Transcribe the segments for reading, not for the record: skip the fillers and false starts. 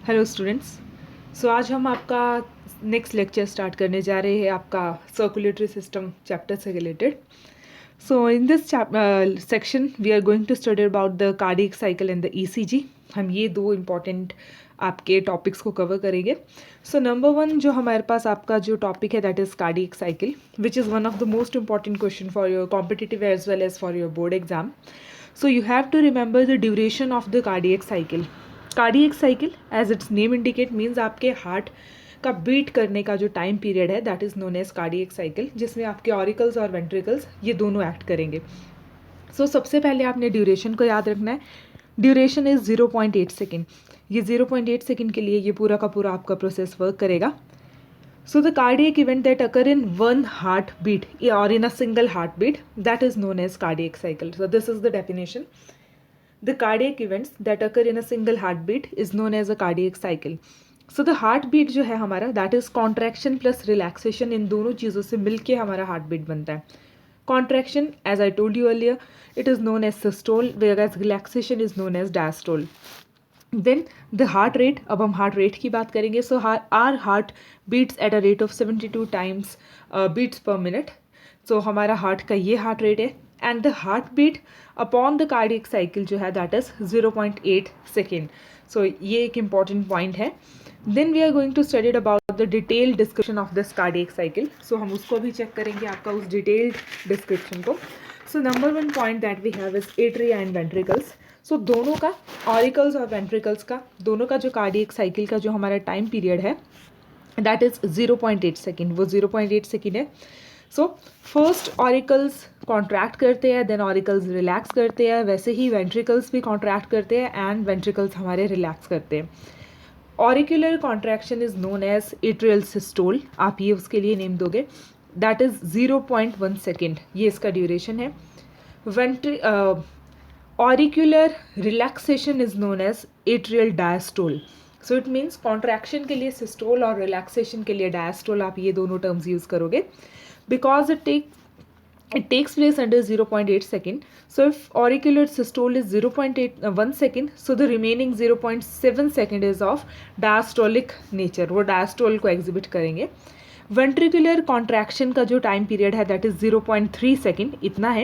Hello students. आज हम आपका नेक्स्ट लेक्चर स्टार्ट करने जा रहे हैं आपका सर्कुलेटरी सिस्टम चैप्टर से related. In this section we are going to study about the cardiac cycle and the ECG. हम ये दो इम्पॉर्टेंट आपके टॉपिक्स को कवर करेंगे। नंबर वन जो हमारे पास आपका जो टॉपिक है that is cardiac cycle, which is one of the most important question for your competitive as well as for your board exam. So you have to remember the duration of the cardiac cycle. Cardiac cycle as its name indicate means आपके heart का beat करने का जो time period है that is known as cardiac cycle, जिसमें आपके auricles और ventricles ये दोनों एक्ट करेंगे. सबसे पहले आपने ड्यूरेशन को याद रखना है. Duration is 0.8 second. ये 0.8 सेकेंड के लिए ये पूरा का पूरा आपका प्रोसेस वर्क करेगा. The cardiac event that occur in one heartbeat or in a single heartbeat, that is known as cardiac cycle. So this is the definition. The cardiac events that occur in a single heartbeat is known as a cardiac cycle. The heartbeat जो है हमारा that is contraction plus relaxation, इन दोनों चीज़ों से मिलके हमारा heartbeat बनता है. Contraction, as I told you earlier, it is known as systole, whereas relaxation is known as diastole. Then the heart rate, अब हम हार्ट रेट की बात करेंगे. Our heart beats at a rate of 72 times beats per minute. हमारा heart का ये heart rate है. And the heart beat upon the cardiac cycle जो है दैट इज़ 0.8 सेकेंड. ये एक इम्पॉर्टेंट पॉइंट है. Then we are going to study about the detailed description of this cardiac cycle. हम उसको भी चेक करेंगे आपका उस डिटेल्ड डिस्क्रिप्शन को. Number one point that we have is atria and ventricles. दोनों का, ऑरिकल्स और वेंट्रिकल्स का, दोनों का जो कार्डियक साइकिल का जो हमारा टाइम पीरियड है दैट इज़ 0.8 सेकेंड. वो 0.8 सेकेंड है. फर्स्ट ऑरिकल्स कॉन्ट्रैक्ट करते हैं, देन ऑरिकल्स रिलैक्स करते हैं. वैसे ही वेंट्रिकल्स भी कॉन्ट्रैक्ट करते हैं एंड वेंट्रिकल्स हमारे रिलैक्स करते हैं. Auricular contraction is known as atrial systole. आप ये उसके लिए नेम दोगे. That is 0.1 second. ये इसका ड्यूरेशन है. Auricular relaxation is known as atrial diastole. It means contraction के लिए systole और relaxation के लिए diastole. आप ये दोनों terms use करोगे because it takes place under 0.8 second. If auricular systole is 0.1 second, the remaining 0.7 second is of diastolic nature. वो diastole को exhibit करेंगे. वेंट्रिकुलर कॉन्ट्रैक्शन का जो टाइम पीरियड है दैट इज़ 0.3 सेकेंड, इतना है.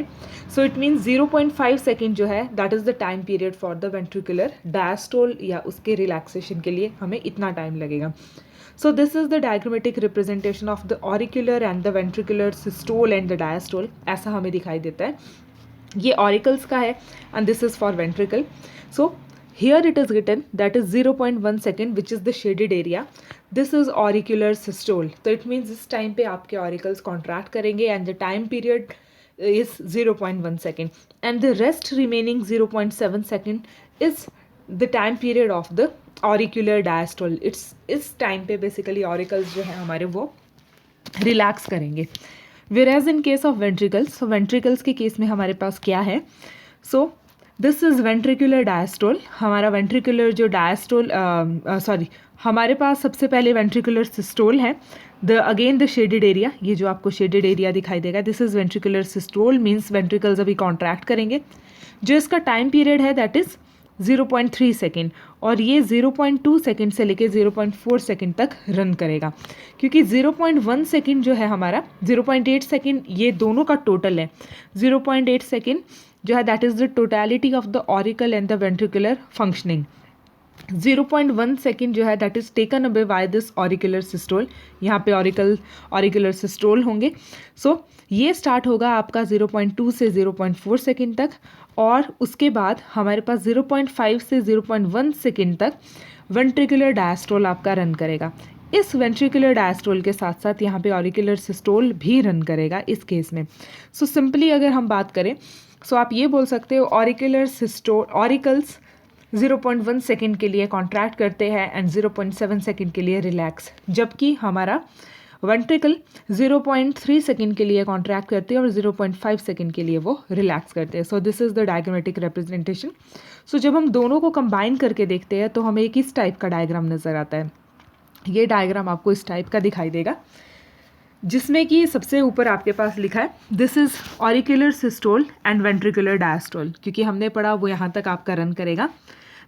इट मीन्स 0.5 सेकेंड जो है that is the time period for the ventricular diastole या उसके रिलैक्सेशन के लिए हमें इतना टाइम लगेगा. This is the diagrammatic representation of the auricular and the ventricular systole and the diastole. ऐसा हमें दिखाई देता है. ये ऑरिकल्स का है and this is for ventricle. Here it is written that is 0.1 second which is the shaded area. This is auricular systole. It means this time पे आपके auricles contract करेंगे and the time period is 0.1 second. And the rest remaining 0.7 second is the time period of the auricular diastole. इस time पे basically auricles जो है हमारे वो relax करेंगे. Whereas in case of ventricles, ventricles के case में हमारे पास क्या है? This is ventricular diastole. हमारा वेंट्रिकुलर जो डायस्टोल हमारे पास सबसे पहले वेंट्रिकुलर सिस्टोल है. अगेन द शेडेड एरिया, ये जो आपको शेडेड एरिया दिखाई देगा this is ventricular systole. Means ventricles अभी कॉन्ट्रैक्ट करेंगे. जो इसका टाइम पीरियड है दैट इज़ 0.3 सेकेंड और ये 0.2 सेकेंड से लेके 0.4 सेकेंड तक रन करेगा. क्योंकि 0.1 सेकेंड जो है हमारा 0.8 सेकेंड ये दोनों का टोटल है. 0.8 सेकेंड जो है that is the totality of the auricle and the ventricular functioning. 0.1 second जो है that is taken away by this auricular systole. यहाँ पे ऑरिकुलर सिस्टोल होंगे. ये स्टार्ट होगा आपका 0.2 से 0.4 सेकेंड तक और उसके बाद हमारे पास 0.5 से 0.1 सेकेंड तक वेंट्रिकुलर डायस्टोल आपका रन करेगा. इस वेंट्रिकुलर डायस्टोल के साथ साथ यहाँ पे ऑरिकुलर सिस्टोल भी रन करेगा इस केस में. सिंपली अगर हम बात करें आप ये बोल सकते हो ऑरिकुलर सिस्टोल ऑरिकल्स 0.1 सेकेंड के लिए कॉन्ट्रैक्ट करते हैं एंड 0.7 सेकेंड के लिए रिलैक्स, जबकि हमारा वेंट्रिकल 0.3 सेकेंड के लिए कॉन्ट्रैक्ट करते हैं और 0.5 सेकेंड के लिए वो रिलैक्स करते हैं. This is the diagrammatic representation. जब हम दोनों को कंबाइन करके देखते हैं तो हमें एक इस टाइप का डायग्राम नज़र आता है. ये डायग्राम आपको इस टाइप का दिखाई देगा जिसमें कि सबसे ऊपर आपके पास लिखा है this is auricular systole and ventricular diastole. क्योंकि हमने पढ़ा वो यहाँ तक आपका रन करेगा.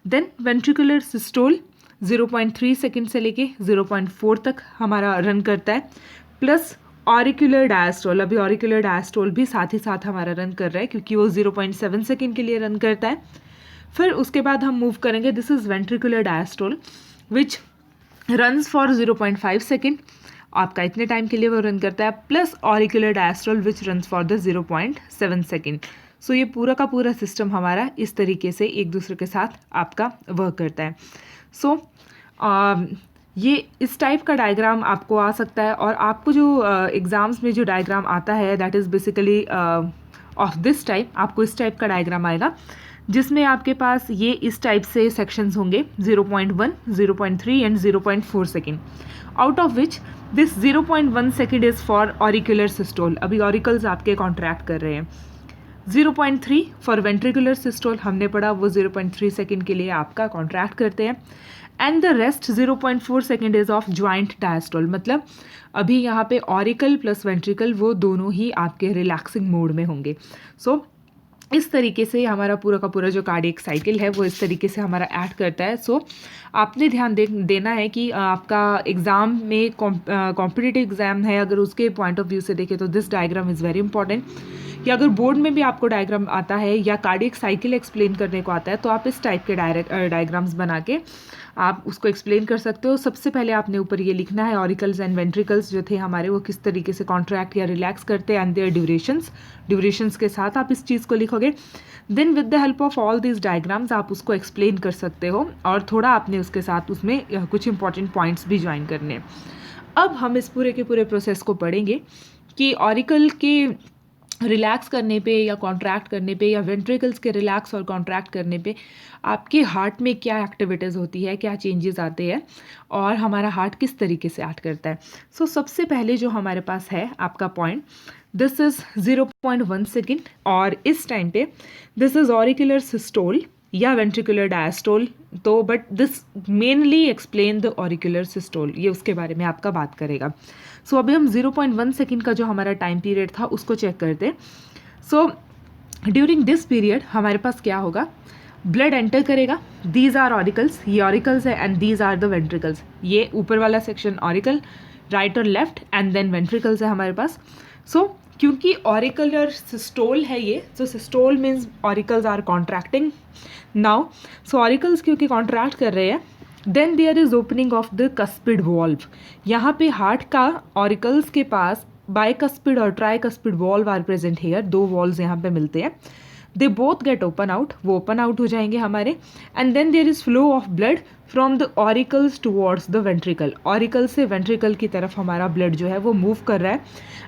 देन वेंट्रिकुलर सिस्टोल 0.3 सेकेंड से लेके 0.4 तक हमारा रन करता है, प्लस ऑरिकुलर डायस्टोल। अभी ऑरिकुलर डायस्टोल भी साथ ही साथ हमारा रन कर रहा है क्योंकि वो 0.7 सेकेंड के लिए रन करता है। फिर उसके बाद हम मूव करेंगे, this is ventricular diastole which runs for 0.5 second, आपका इतने टाइम के लिए वो रन करता है, plus auricular diastole which runs for the 0.7 second. So ये पूरा का पूरा सिस्टम हमारा इस तरीके से एक दूसरे के साथ आपका वर्क करता है। सो ये इस टाइप का डायग्राम आपको आ सकता है, और आपको जो एग्ज़ाम्स में जो डायग्राम आता है that is basically of this type. आपको इस टाइप का डायग्राम आएगा जिसमें आपके पास ये इस टाइप से सेक्शंस होंगे 0.1, 0.3 and 0.4 second, out of which this 0.1 second is for auricular systole. अभी ऑरिकल्स आपके कॉन्ट्रैक्ट कर रहे हैं। 0.3 फॉर वेंट्रिकुलर सिस्टोल हमने पढ़ा, वो 0.3 सेकेंड के लिए आपका कॉन्ट्रैक्ट करते हैं, and the rest 0.4 second is of joint diastole. मतलब अभी यहाँ पे ऑरिकल प्लस वेंट्रिकल वो दोनों ही आपके रिलैक्सिंग मोड में होंगे। सो इस तरीके से हमारा पूरा का पूरा जो कार्डियक साइकिल है वो इस तरीके से हमारा ऐड करता है। सो आपने ध्यान देना है कि आपका एग्ज़ाम में कॉम्पिटिटिव एग्ज़ाम है, अगर उसके पॉइंट ऑफ व्यू से देखें तो this diagram is very important. या अगर बोर्ड में भी आपको डायग्राम आता है या कार्डियक साइकिल एक्सप्लेन करने को आता है तो आप इस टाइप के डायग्राम्स बना के आप उसको एक्सप्लेन कर सकते हो। सबसे पहले आपने ऊपर ये लिखना है ऑरिकल्स एंड वेंट्रिकल्स जो थे हमारे वो किस तरीके से कॉन्ट्रैक्ट या रिलैक्स करते हैं, एंड देयर ड्यूरेशंस के साथ आप इस चीज़ को लिखोगे। Then with the help of all this diagrams आप उसको एक्सप्लेन कर सकते हो, और थोड़ा आपने उसके साथ उसमें कुछ इंपॉर्टेंट पॉइंट्स भी ज्वाइन करने हैं। अब हम इस पूरे के पूरे प्रोसेस को पढ़ेंगे कि ऑरिकल के रिलैक्स करने पे या कॉन्ट्रैक्ट करने पे या वेंट्रिकल्स के रिलैक्स और कॉन्ट्रैक्ट करने पे आपके हार्ट में क्या एक्टिविटीज़ होती है, क्या चेंजेस आते हैं, और हमारा हार्ट किस तरीके से एक्ट करता है। सो सबसे पहले जो हमारे पास है आपका पॉइंट, दिस इज़ 0.1 सेकेंड, और इस टाइम पे दिस इज़ ऑरिकुलर सिस्टोल या वेंट्रिकुलर डायस्टोल। तो but this mainly explain the auricular systole, ये उसके बारे में आपका बात करेगा। सो अभी हम 0.1 सेकेंड का जो हमारा टाइम पीरियड था उसको चेक करते हैं। सो ड्यूरिंग दिस पीरियड हमारे पास क्या होगा, ब्लड एंटर करेगा, दीज आर ऑरिकल्स, ये ऑरिकल्स है, and these are the ventricles. ये ऊपर वाला सेक्शन ऑरिकल, राइट और लेफ्ट, एंड देन वेंट्रिकल्स है हमारे पास। सो क्योंकि ऑरिकुलर सिस्टोल है ये, so systole means auricles are contracting now. So auricles क्योंकि कॉन्ट्रैक्ट कर रहे हैं, then there is opening of the cuspid valve. यहाँ पे हार्ट का ऑरिकल्स के पास बाइकस्पिड और tricuspid valve are present here, दो वॉल्व्स यहाँ पे मिलते हैं। They both get open out, वो ओपन आउट हो जाएंगे हमारे, and then there is flow of blood from the auricles towards the ventricle. Auricle से वेंट्रिकल की तरफ हमारा ब्लड जो है वो मूव कर रहा है,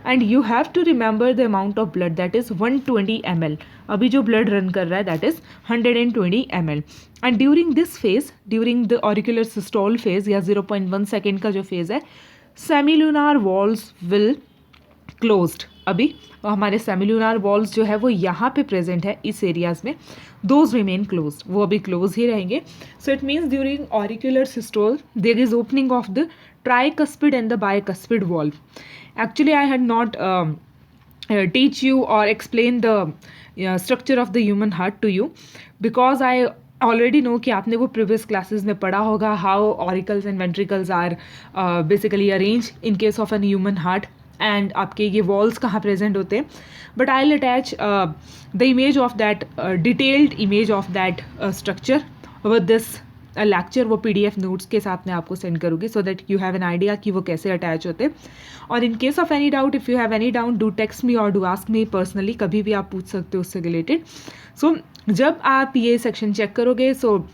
and you have to remember the amount of blood that is 120 ml। अभी जो ब्लड रन कर रहा है that is 120 ml, and during this phase, during the auricular systole phase या 0.1 सेकेंड का जो फेज है, सेमिलुनार वॉल्स विल क्लोज्ड। अभी हमारे सेमिलुनार वॉल्स जो है वो यहाँ पे प्रेजेंट है इस एरियाज में, दोज रिमेन क्लोज, वो अभी क्लोज ही रहेंगे। So it means during auricular systole there is opening of the tricuspid and the bicuspid valve. Actually I had not teach you or explain the structure of the human heart to you, because I already know कि आपने वो previous classes में पढ़ा होगा how auricles and ventricles are basically arranged in case of an human heart, and आपके ये walls कहाँ present होते हैं। but I'll attach the image of that detailed image of that structure with this lecture, वो PDF notes के साथ मैं आपको सेंड करूँगी, so that you have an idea कि वो कैसे अटैच होते हैं। और in case of any doubt, if you have any doubt, do text me और डू आस्क मी पर्सनली, कभी भी आप पूछ सकते हो उससे रिलेटेड। सो जब आप ये सेक्शन चेक करोगे, सो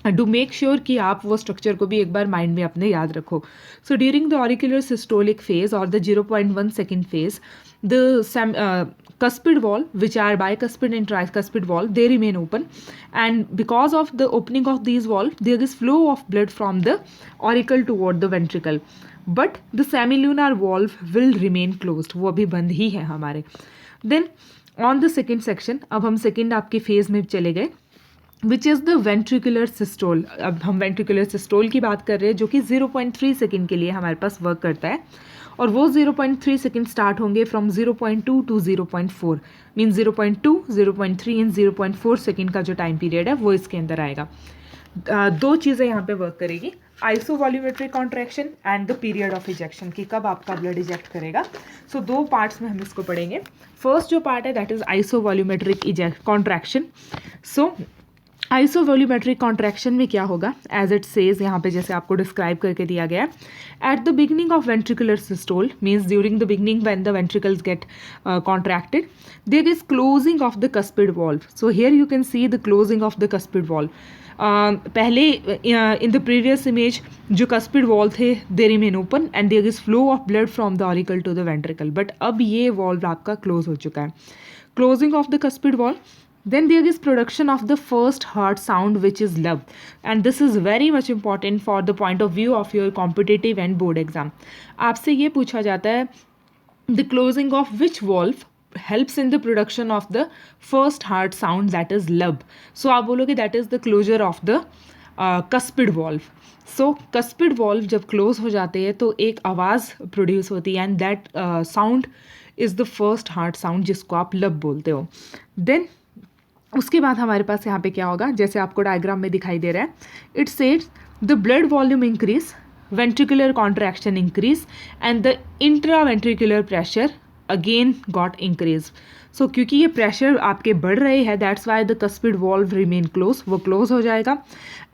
डू मेक श्योर कि आप वो स्ट्रक्चर को भी एक बार माइंड में अपने याद रखो। So during the auricular systolic phase और the 0.1 second phase, the cuspid wall, which are bicuspid and tricuspid wall, they remain open, and because of the opening of these valves, there is flow of blood from the auricle toward the ventricle, but the semilunar valve will remain closed, वो अभी बंद ही है हमारे। then on the second section, अब हम second आपके phase में चले गए, which is the ventricular systole. अब हम वेंट्रिकुलर सिस्टोल की बात कर रहे हैं जो कि 0.3 सेकेंड के लिए हमारे पास वर्क करता है, और वो 0.3 सेकेंड स्टार्ट होंगे from 0.2 to 0.4, mean 0.2, 0.3 and 0.4 second का जो टाइम पीरियड है वो इसके अंदर आएगा। दो चीज़ें यहाँ पे वर्क करेगी, isovolumetric contraction and the period of ejection, कि कब आपका ब्लड इजेक्ट करेगा. सो दो पार्ट्स में हम इसको पढ़ेंगे. फर्स्ट जो पार्ट है that is isovolumetric contraction. So isovolumetric contraction में क्या होगा, एज इट सेज यहाँ पे जैसे आपको डिस्क्राइब करके दिया गया है, at the beginning of ventricular systole means during the beginning when the ventricles get contracted, there is closing of the cuspid valve. So here you can see the closing of the cuspid valve. पहले in the previous image जो cuspid valve थे they remain open and there is flow of blood from the auricle to the ventricle, but अब ये valve आपका close हो चुका है. Closing of the cuspid valve, then there is production of the first heart sound which is lub, and this is very much important for the point of view of your competitive and board exam. आपसे ये पूछा जाता है the closing of which valve helps in the production of the first heart sound, that is lub. So आप बोलोगे that is the closure of the cuspid valve. So cuspid valve जब close हो जाते हैं तो एक आवाज़ produce होती है and that sound is the first heart sound जिसको आप lub बोलते हो. Then उसके बाद हमारे पास यहाँ पे क्या होगा, जैसे आपको डायग्राम में दिखाई दे रहा है, it says the blood volume increase, ventricular contraction increase and the intraventricular pressure again got increase. So क्योंकि ये प्रेशर आपके बढ़ रहे हैं that's why the cuspid valve remain close, वो क्लोज हो जाएगा.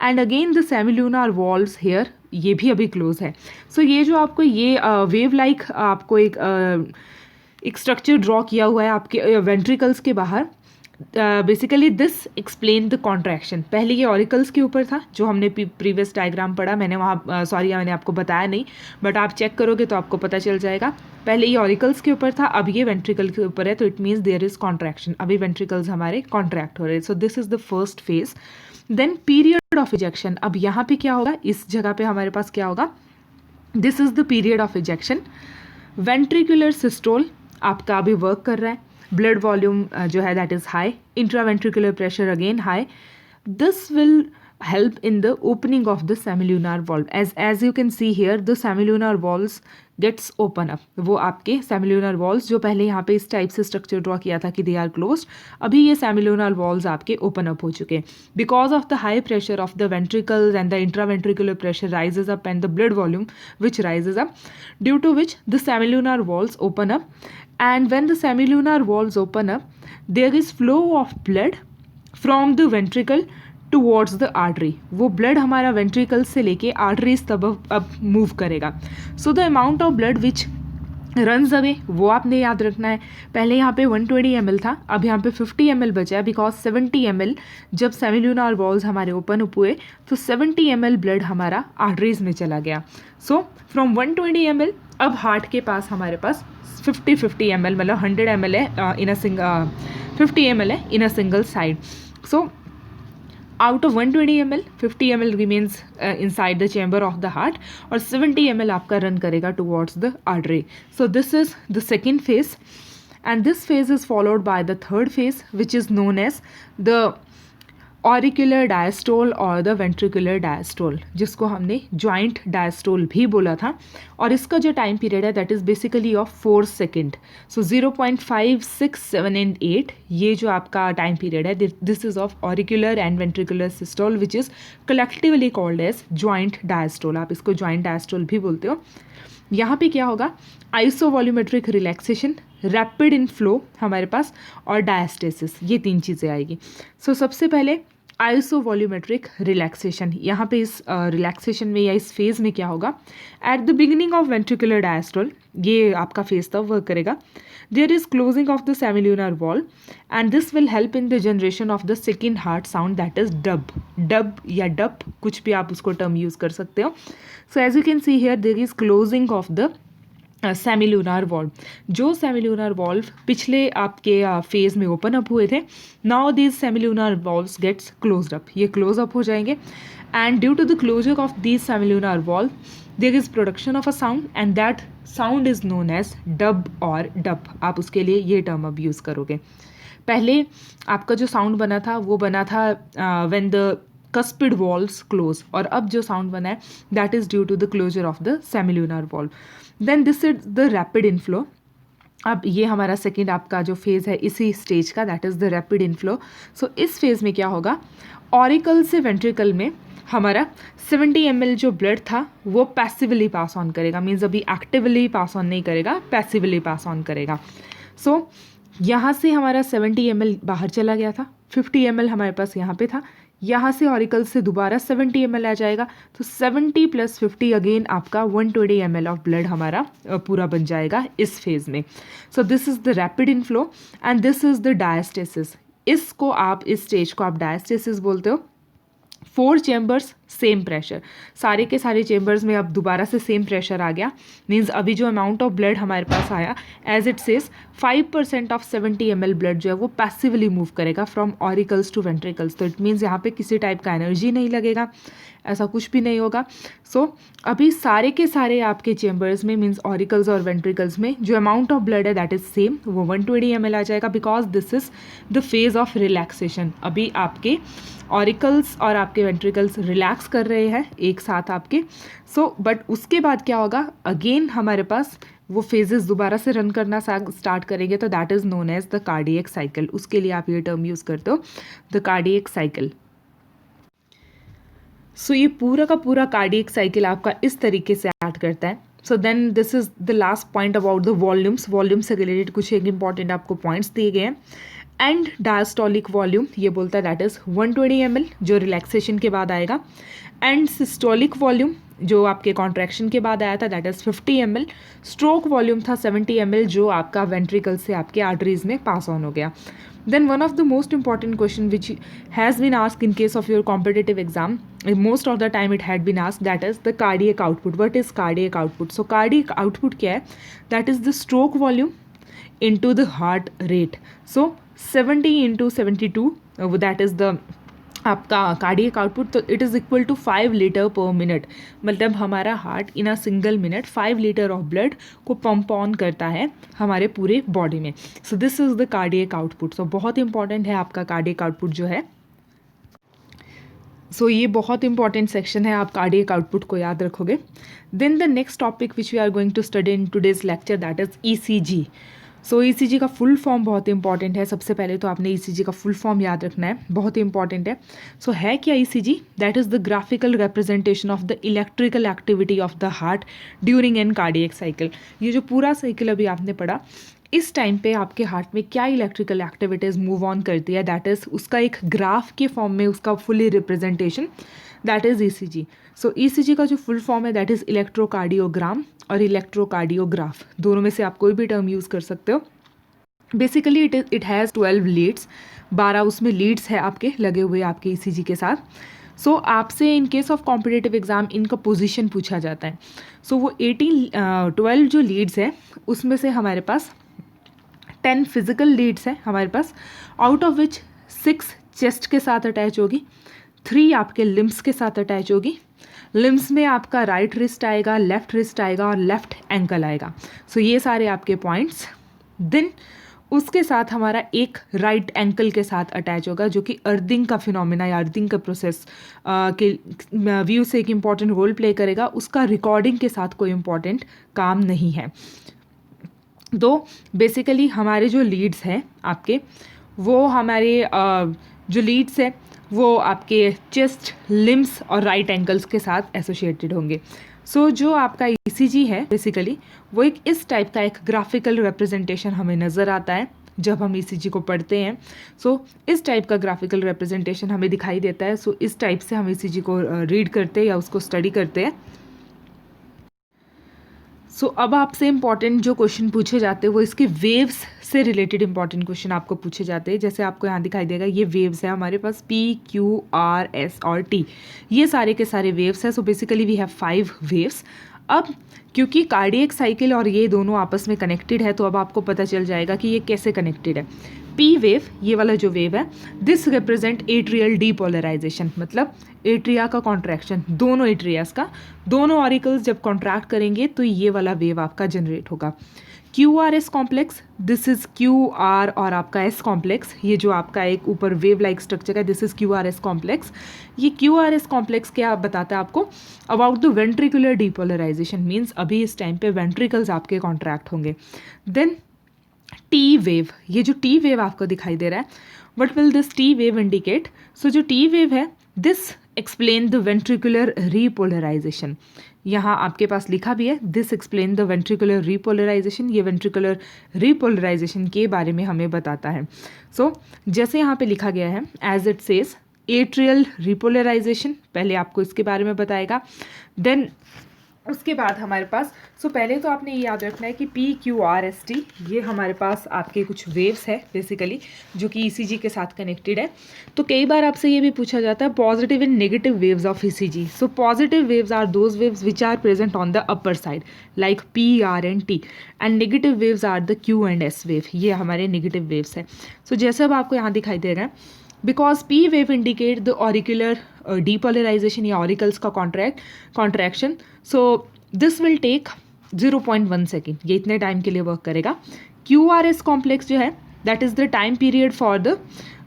And again the semilunar valves here, ये भी अभी क्लोज है. सो ये जो आपको ये वेव लाइक आपको एक स्ट्रक्चर ड्रॉ किया हुआ है आपके वेंट्रिकल्स के बाहर, basically this explain the contraction. पहले ये ऑरिकल्स के ऊपर था जो हमने प्रीवियस डायग्राम पढ़ा, मैंने वहाँ मैंने आपको बताया नहीं, बट आप चेक करोगे तो आपको पता चल जाएगा. पहले ये ऑरिकल्स के ऊपर था, अब ये वेंट्रिकल के ऊपर है, तो it means there is contraction, अभी वेंट्रिकल्स हमारे कॉन्ट्रैक्ट हो रहे हैं. So this is the first phase. Then period of ejection, अब यहाँ पे क्या होगा, इस जगह पे हमारे पास क्या होगा, this is the period of ejection. Ventricular systole आपका अभी वर्क कर रहा है, ब्लड वॉल्यूम जो है that is high, intraventricular pressure again high. This will help in the opening of the semilunar valve. As you can see here, the semilunar valves gets open up. वो आपके semilunar valves जो पहले यहाँ पे इस type से structure draw किया था कि they are closed, अभी ये semilunar valves आपके open up हो चुके हैं. Because of the high pressure of the ventricles and the intraventricular pressure rises up and the blood volume which rises up, due to which the semilunar valves open up. And when the semilunar valves open up, there is flow of blood from the ventricle towards the artery. वो blood हमारा ventricle से लेके arteries तब अब move करेगा. So the amount of blood which runs away वो आपने याद रखना है. पहले यहाँ पे 120 ml था, अब यहाँ पे 50 ml बचा है, बिकॉज 70 ml जब सेमिल्यूनर वॉल्स हमारे ओपन अप हुए तो 70 ml ब्लड हमारा आर्टरीज में चला गया. सो फ्रॉम 120 ml अब हार्ट के पास हमारे पास 50 ml मतलब 100 ml है इन अ सिंगल, 50 ml है in a single side. So out of 120 ml 50 ml remains inside the chamber of the heart और 70 ml आपका रन करेगा towards the artery. So this is the second phase and this phase is followed by the third phase which is known as the auricular diastole और the ventricular diastole, जिसको हमने joint diastole भी बोला था. और इसका जो टाइम पीरियड है that is basically of 4 second. So 0.5, 6, 7 and 8 ये जो आपका टाइम पीरियड है this is of auricular and ventricular systole which is collectively called as joint diastole. आप इसको जॉइंट डायस्टोल भी बोलते हो. यहाँ पे क्या होगा, आइसोवॉल्यूमेट्रिक रिलैक्सेशन, रैपिड इन फ्लो हमारे पास और डायस्टेसिस, ये 3 चीज़ें आएगी. सो सबसे पहले आइसोवॉल्यूमेट्रिक रिलैक्सेशन. यहाँ पे इस रिलैक्सेशन में या इस फेज़ में क्या होगा, at the beginning of ventricular diastole ये आपका फेज तब वर्क करेगा. There is closing of the semilunar valve and this will help in the generation of the second heart sound that is dub. Dub या dup कुछ भी आप उसको term use कर सकते हो. So as you can see here there is closing of the semilunar valve. जो semilunar valve पिछले आपके फेज में ओपन अप हुए थे, now these semilunar valves gets closed up, ये क्लोज अप हो जाएंगे. And due to the closure of these semilunar valve there is production of a sound and that sound is known as dub और dup. आप उसके लिए ये term अब use करोगे. पहले आपका जो साउंड बना था वो बना था when the cuspid valves close, और अब जो साउंड बना है that is due to the closure of the semilunar valve. Then this is the rapid inflow. अब ये हमारा सेकेंड आपका जो फेज़ है इसी स्टेज का that is the rapid inflow. So इस फेज़ में क्या होगा, ऑरिकल से वेंट्रिकल में हमारा 70 ml जो ब्लड था वो पैसिवली पास ऑन करेगा, मीन्स अभी एक्टिवली पास ऑन नहीं करेगा, पैसिवली पास ऑन करेगा। सो यहाँ से हमारा 70 ml बाहर चला गया था, 50 ml हमारे पास यहाँ पे था, यहाँ से ऑरिकल से दोबारा 70 ml आ जाएगा, तो 70 + 50 अगेन आपका 120 ml ऑफ ब्लड हमारा पूरा बन जाएगा इस फेज़ में। So this is the rapid inflow and this is the diastasis. इसको आप, इस स्टेज को आप डायस्टेसिस बोलते हो। 4 चेम्बर्स सेम प्रेशर, सारे के सारे चेम्बर्स में अब दोबारा से सेम प्रेशर आ गया, मीन्स अभी जो अमाउंट ऑफ ब्लड हमारे पास आया as it says 5% of 70 ml blood जो है वो पैसिवली मूव करेगा फ्रॉम ऑरिकल्स टू वेंट्रिकल्स। तो इट मीन्स यहाँ पे किसी टाइप का एनर्जी नहीं लगेगा, ऐसा कुछ भी नहीं होगा। सो अभी सारे के सारे आपके चेम्बर्स में, मीन्स ऑरिकल्स और वेंट्रिकल्स में जो अमाउंट ऑफ ब्लड है दैट इज सेम, वो 120 ml आ जाएगा, because this is the phase of relaxation. अभी आपके ऑरिकल्स और आपके वेंट्रिकल्स रिलैक्स कर रहे हैं एक साथ आपके। सो बट उसके बाद क्या होगा, अगेन हमारे पास वो फेजेस दोबारा से रन करना स्टार्ट करेंगे, तो that is known as the cardiac cycle. उसके लिए आप ये टर्म यूज़ करते हो, द कार्डियक साइकिल। सो ये पूरा का पूरा कार्डियक साइकिल आपका इस तरीके से ऐड करता है। So then this is the last point about the volumes. Volume से रिलेटेड कुछ एक इंपॉर्टेंट आपको पॉइंट्स दिए गए हैं। एंड डायस्टोलिक वॉल्यूम ये बोलता है दैट इज़ 120 ml जो रिलैक्सेशन के बाद आएगा। एंड सिस्टोलिक वॉल्यूम जो आपके कॉन्ट्रैक्शन के बाद आया था that is 50 ml। Stroke volume था 70 ml जो आपका वेंट्रिकल से आपके आर्टरीज में पास ऑन हो गया। Then one of the most important question which has been asked in case of your competitive exam, most of the time it had been asked, that is the cardiac output. What is cardiac output? So cardiac output क्या है? That is the stroke volume into the heart rate. So 70 into 72 that is the आपका cardiac output, तो it is equal to 5 litre per minute. मतलब हमारा heart in a single minute 5 litre of blood को pump on करता है हमारे पूरे body में। So this is the cardiac output. So बहुत इंपॉर्टेंट है आपका कार्डियक आउटपुट जो है। सो ये बहुत इंपॉर्टेंट सेक्शन है, आप कार्डियक आउटपुट को याद रखोगे। Then the next topic which we are going to study in today's lecture that is ECG. So ECG का फुल फॉर्म बहुत इंपॉर्टेंट है। सबसे पहले तो आपने ईसीजी का फुल फॉर्म याद रखना है, बहुत इंपॉर्टेंट है। सो है क्या ECG? That is the graphical representation of the electrical activity of the heart during an cardiac cycle. ये जो पूरा साइकिल अभी आपने पढ़ा, इस टाइम पे आपके हार्ट में क्या इलेक्ट्रिकल एक्टिविटीज़ मूव ऑन करती है, दैट इज़ उसका एक ग्राफ के फॉर्म में उसका fully representation, that is ECG. So ECG का जो फुल फॉर्म है दैट इज़ इलेक्ट्रोकार्डियोग्राम और इलेक्ट्रोकार्डियोग्राफ, दोनों में से आप कोई भी टर्म यूज़ कर सकते हो। बेसिकली इट हैज़ 12 लीड्स, 12 उसमें लीड्स है आपके लगे हुए आपके ईसीजी के साथ। सो आपसे in case of competitive exam इनका पोजीशन पूछा जाता है। सो वो 12 जो लीड्स है उसमें से हमारे पास 10 फिजिकल लीड्स है हमारे पास, आउट ऑफ विच 6 चेस्ट के साथ अटैच होगी, 3 आपके लिम्स के साथ अटैच होगी। लिम्स में आपका राइट रिस्ट आएगा, लेफ्ट रिस्ट आएगा और लेफ्ट एंकल आएगा। सो ये सारे आपके पॉइंट्स। देन उसके साथ हमारा एक राइट एंकल के साथ अटैच होगा जो कि अर्थिंग का फिनोमिना या अर्थिंग का प्रोसेस के व्यू से एक इम्पॉर्टेंट रोल प्ले करेगा। उसका रिकॉर्डिंग के साथ कोई इम्पॉर्टेंट काम नहीं है। तो बेसिकली हमारे जो लीड्स हैं आपके, वो हमारे जो लीड्स है वो आपके चेस्ट, लिम्स और राइट एंकल्स के साथ एसोसिएटेड होंगे। सो जो आपका ईसीजी है बेसिकली वो एक इस टाइप का एक ग्राफिकल रिप्रेजेंटेशन हमें नज़र आता है जब हम ईसीजी को पढ़ते हैं। सो इस टाइप का ग्राफिकल रिप्रेजेंटेशन हमें दिखाई देता है। सो इस टाइप से हम ईसीजी को रीड करते हैं या उसको स्टडी करते हैं। सो अब आपसे इम्पॉर्टेंट जो क्वेश्चन पूछे जाते हैं वो इसके वेव्स से रिलेटेड इंपॉर्टेंट क्वेश्चन आपको पूछे जाते हैं। जैसे आपको यहाँ दिखाई देगा ये वेव्स है हमारे पास P, Q, R, S और T, ये सारे के सारे वेव्स हैं। So basically we have 5 waves. अब क्योंकि कार्डियक साइकिल और ये दोनों आपस में कनेक्टेड है तो अब आपको पता चल जाएगा कि ये कैसे कनेक्टेड है। P वेव, ये वाला जो वेव है, दिस रिप्रेजेंट एट्रियल डीपोलराइजेशन, मतलब एट्रिया का कॉन्ट्रैक्शन, दोनों एट्रियास का, दोनों ऑरिकल्स जब कॉन्ट्रैक्ट करेंगे तो ये वाला वेव आपका जनरेट होगा। QRS complex, this is QR और आपका S कॉम्प्लेक्स, ये जो आपका एक ऊपर वेव लाइक स्ट्रक्चर है, दिस इज़ QRS कॉम्प्लेक्स। ये QRS कॉम्प्लेक्स क्या बताता है आपको? About the ventricular depolarization, means अभी इस टाइम पे वेंट्रिकल्स आपके कॉन्ट्रैक्ट होंगे। देन T वेव, ये जो T वेव आपको दिखाई दे रहा है, what will this T wave indicate? So जो T वेव है, this explain the ventricular repolarisation, यहाँ आपके पास लिखा भी है this explain the ventricular repolarisation, ये वेंट्रिकुलर रीपोलराइजेशन के बारे में हमें बताता है. सो जैसे यहाँ पे लिखा गया है as it says atrial repolarization, पहले आपको इसके बारे में बताएगा. देन उसके बाद हमारे पास पहले तो आपने ये याद रखना है कि PQRST ये हमारे पास आपके कुछ वेव्स है बेसिकली जो कि ECG के साथ कनेक्टेड है. तो कई बार आपसे ये भी पूछा जाता है positive and negative waves of ECG. So positive waves are those waves which are present on the upper side like P, R and T, and negative waves are the Q and S wave, ये हमारे negative waves है. सो जैसे अब आपको यहाँ दिखाई दे रहा है because P wave indicate the auricular depolarization या auricles का contraction. So this will take 0.1 second, ये इतने टाइम के लिए वर्क करेगा. QRS complex जो है that is the time period for the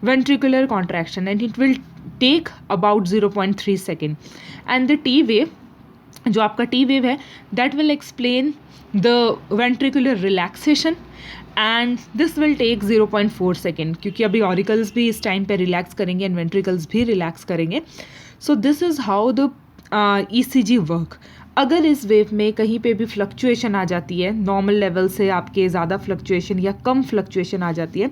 ventricular contraction and it will take about 0.3 second. And the T wave, जो आपका T wave है that will explain the ventricular relaxation and this will take 0.4 second, क्योंकि अभी auricles भी इस time पे relax करेंगे and ventricles भी रिलैक्स करेंगे. सो this is how the ECG work. अगर इस वेव में कहीं पे भी फ्लक्चुएशन आ जाती है, नॉर्मल लेवल से आपके ज़्यादा फ्लक्चुएशन या कम फ्लक्चुएशन आ जाती है,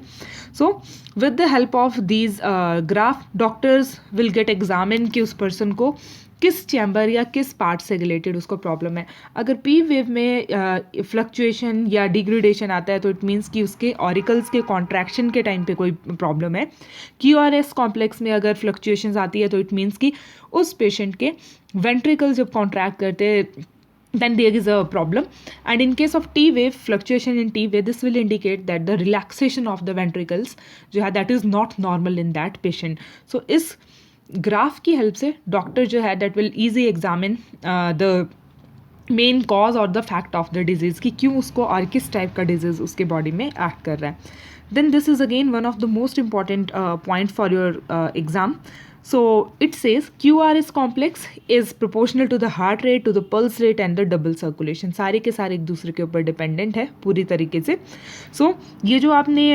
so with the help of these graph doctors will get examine कि उस पर्सन को किस चैम्बर या किस पार्ट से रिलेटेड उसको प्रॉब्लम है. अगर P वेव में फ्लक्चुएशन या डिग्रेडेशन आता है तो इट मीन्स कि उसके ऑरिकल्स के कॉन्ट्रैक्शन के टाइम पे कोई प्रॉब्लम है. QRS कॉम्प्लेक्स में अगर फ्लक्चुएशंस आती है तो इट मीन्स कि उस पेशेंट के वेंट्रिकल्स जब कॉन्ट्रैक्ट करते हैं then there is a problem. And in case of T wave, fluctuation in T wave, this will indicate that the relaxation of the ventricles जो है that is not normal in that patient. So इस graph की help से doctor जो है that will easy examine the main cause और the fact of the disease कि क्यों उसको और किस टाइप का डिजीज़ उसके बॉडी में एक्ट कर रहा है. Then this is again one of the most important point for your exam. So it says QRS complex is proportional to the heart rate, to the pulse rate and the double circulation. सारे के सारे एक दूसरे के ऊपर dependent है पूरी तरीके से. So ये जो आपने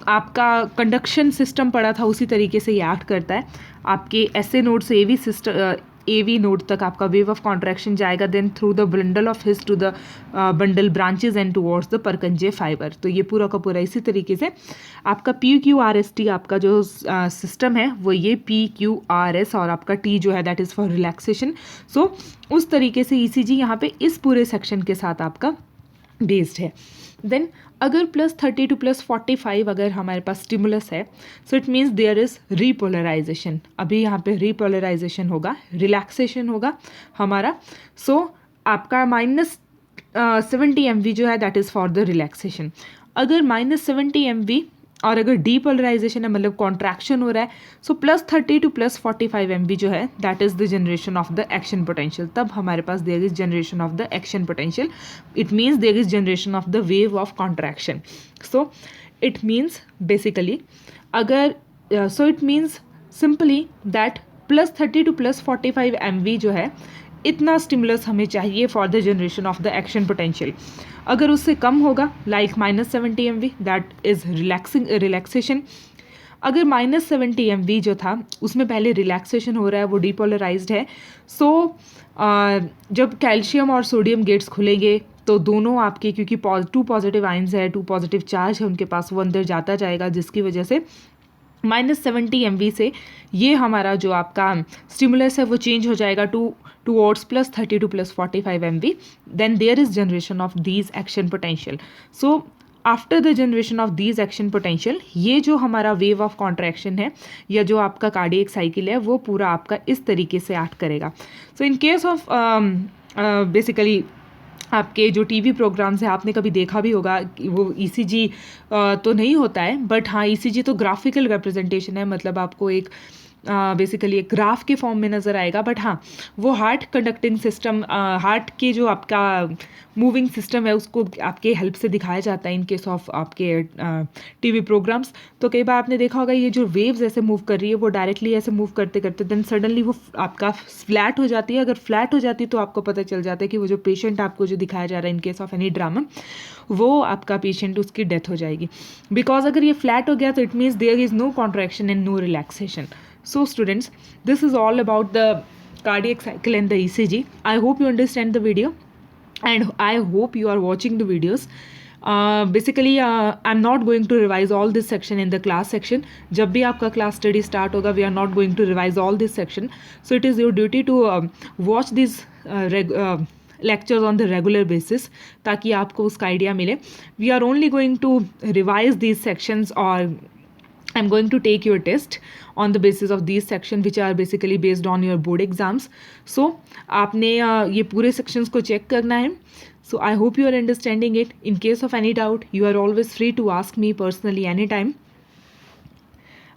आपका कंडक्शन सिस्टम पढ़ा था उसी तरीके से ये एक्ट करता है. आपके SA नोड से AV नोड तक आपका वेव ऑफ कॉन्ट्रैक्शन जाएगा, then through the bundle of His to the bundle branches and towards the Purkinje fibre. तो ये पूरा का पूरा इसी तरीके से आपका PQRST आपका जो सिस्टम है वो ये PQRS और आपका T जो है दैट इज़ फॉर रिलैक्सेशन. सो उस तरीके से ECG यहाँ पे इस पूरे सेक्शन के साथ आपका बेस्ड है. देन अगर +30 to +45 अगर हमारे पास स्टिमुलस है so it means there is repolarization. अभी यहाँ पे रीपोलराइजेशन होगा, रिलैक्सेशन होगा हमारा. सो आपका -70 MV जो है that is for the relaxation. अगर -70 MV और अगर डीपोलराइजेशन है मतलब कॉन्ट्रैक्शन हो रहा है सो +30 to +45 MV जो है that is the generation of the action potential. तब हमारे पास there is generation of the action potential. It means there is generation of the wave of contraction. So it means basically अगर so it means simply that +30 to +45 MV जो है इतना stimulus हमें चाहिए for the generation of the action potential. अगर उससे कम होगा like -70 MV that is relaxation. अगर -70 MV जो था उसमें पहले रिलैक्सेशन हो रहा है वो डीपोलराइज्ड है. सो जब कैल्शियम और सोडियम गेट्स खुलेंगे तो दोनों आपके क्योंकि 2 पॉजिटिव आइंस है, 2 पॉजिटिव चार्ज है उनके पास, वो अंदर जाता जाएगा जिसकी वजह से -70 MV से ये हमारा जो आपका स्टिमुलस है वो चेंज हो जाएगा towards +30 to +45 MV. Then there is generation of these action potential. So after the generation of these action potential ये जो हमारा wave of contraction है या जो आपका कार्डियक साइकिल है वो पूरा आपका इस तरीके से एक्ट करेगा. So in case of basically आपके जो टीवी प्रोग्राम्स हैं आपने कभी देखा भी होगा कि वो ECG तो नहीं होता है बट हाँ ECG तो ग्राफिकल रिप्रेजेंटेशन है, मतलब आपको एक बेसिकली एक ग्राफ के फॉर्म में नज़र आएगा. बट हाँ वो हार्ट कंडक्टिंग सिस्टम, हार्ट के जो आपका मूविंग सिस्टम है उसको आपके हेल्प से दिखाया जाता है इन केस ऑफ आपके टीवी प्रोग्राम्स. तो कई बार आपने देखा होगा ये जो वेव्स ऐसे मूव कर रही है वो डायरेक्टली ऐसे मूव करते करते देन सडनली वो आपका फ्लैट हो जाती है. अगर फ्लैट हो जाती है तो आपको पता चल जाता है कि वो जो पेशेंट आपको जो दिखाया जा रहा है in case of any drama वो आपका पेशेंट उसकी डेथ हो जाएगी. बिकॉज अगर ये फ्लैट हो गया तो it means there is no contraction and no relaxation. So students, this is all about the cardiac cycle and the ECG. I hope you understand the video and I hope you are watching the videos. Basically I'm not going to revise all this section in the class section. जब भी आपका class study start होगा, we are not going to revise all this section. So it is your duty to watch these lectures on the regular basis ताकि आपको उसका idea मिले. We are only going to revise these sections, or I'm going to take your test on the basis of these sections which are basically based on your board exams. So आपने ये पूरे sections को check करना है. So I hope you are understanding it. In case of any doubt, you are always free to ask me personally anytime.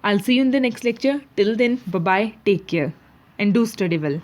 I'll see you in the next lecture. Till then, bye bye, take care, and do study well.